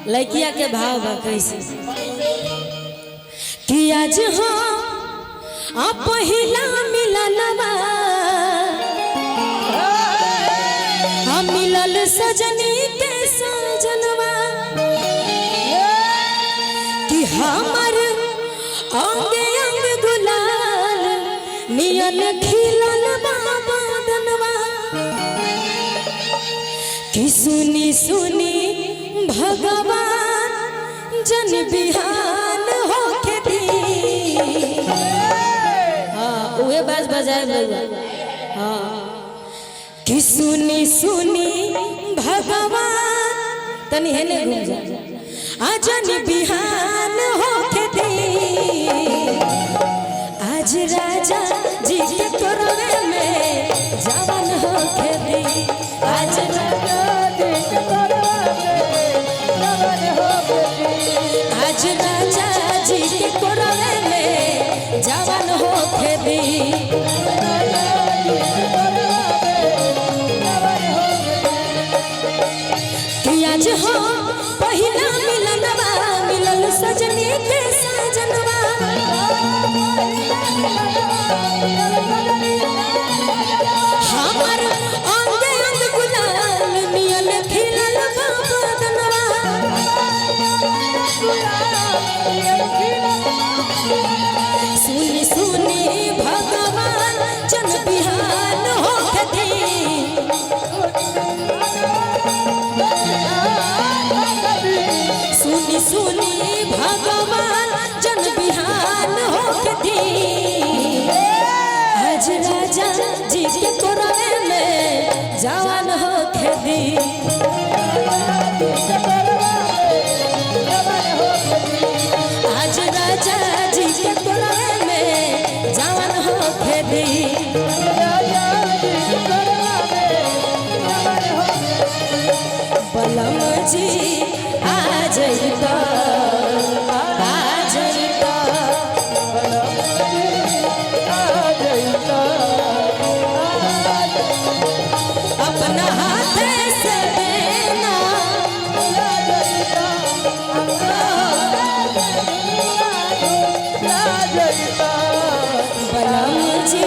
लड़किया के भाव बा कैसे कि आज हो पहिला मिलनवा हम मिलल सजनी के सजनवा कि हमर अंगे अंग गुलाल नियन खिलल बाबा दनवा कि सुनी सुनी भगवान जन बिहान होके दी। हाँ उहे बाज बजाए बउआ। हाँ कि सुनी सुनी भगवान तनी हेने घूम जा आजन बिहान होके दी। आज राजा जी के तोरवे में जवान होके दी। आज राजा जी के आज राजा जी के कोरवे में जवान होके दी। कि आज हो पहिला मिलनवा मिलल सजनी के सजनवा हमर अंगे अंग गुलाल नियन खिलल बाबा दनवा सुनी सुनी भगवान जन बिहान होके दी। सुनी सुनी भगवान जन बिहान होके दी। आज राजा जी के कोरवे में जवान होके दी। आज राजा जी के कोरवे में जवान होके दी। बलम जी आ जइता अपना हाथ से देना बलम जी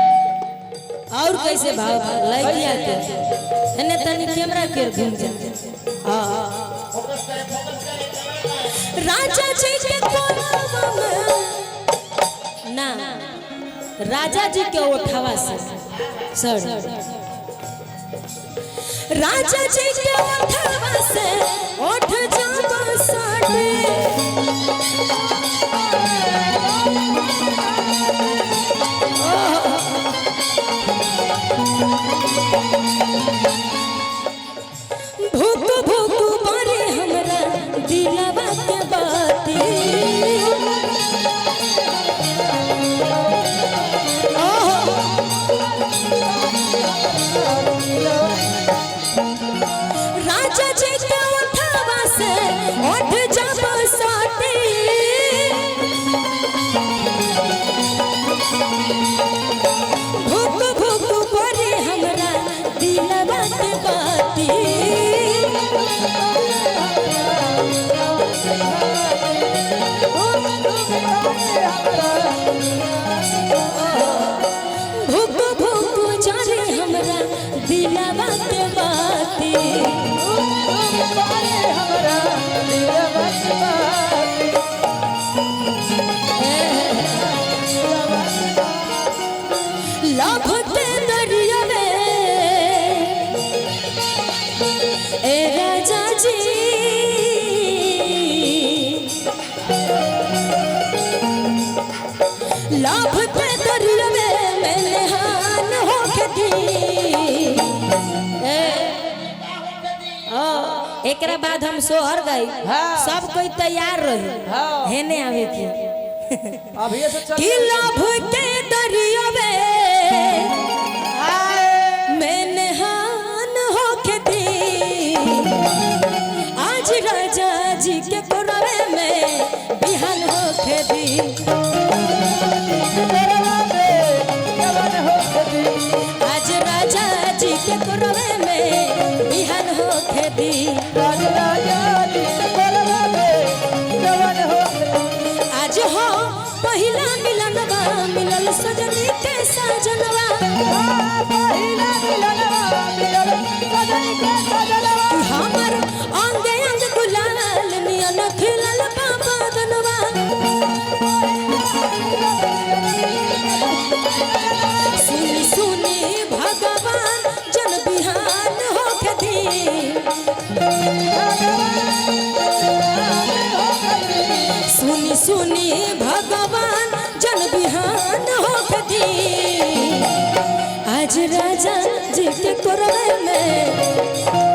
और कैसे भाव लगिया के एने तनी कैमरा के घूम जा। हां राजा जी के कोरवा में ना राजा जी के उठावा से सर राजा जी के उठावा से उठ जाओ साडे भूख भूख मारे हमरा दिलवा के बाती राजा जी के उठावा से उठ जाबो साथी भूख भूख मारे हमरा दिलवा के बाती भूख भूख जाने हमरा दिलवा के बाती लभ के दरिया में ए राजा जी लभ के दरिया में मैंने हान होके दी। एकरा बाद हम सोहर गई सब कोई तैयार रही हेने आवे की अभी से चल कि लभ के दरिया में सजनवा हमर अंगे अंग गुलाल नियन खिलल बाबा दनवा सुनी सुनी भगवान जन बिहान होके दी सुनी सुनी भगवान जन बिहान होके दी आज राजा जी के कोरवे में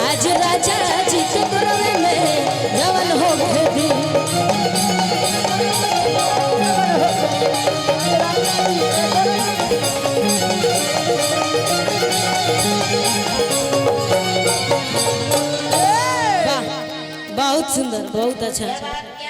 आज राजा जी के कोरवे में जवन होके दी बहुत सुंदर बहुत अच्छा।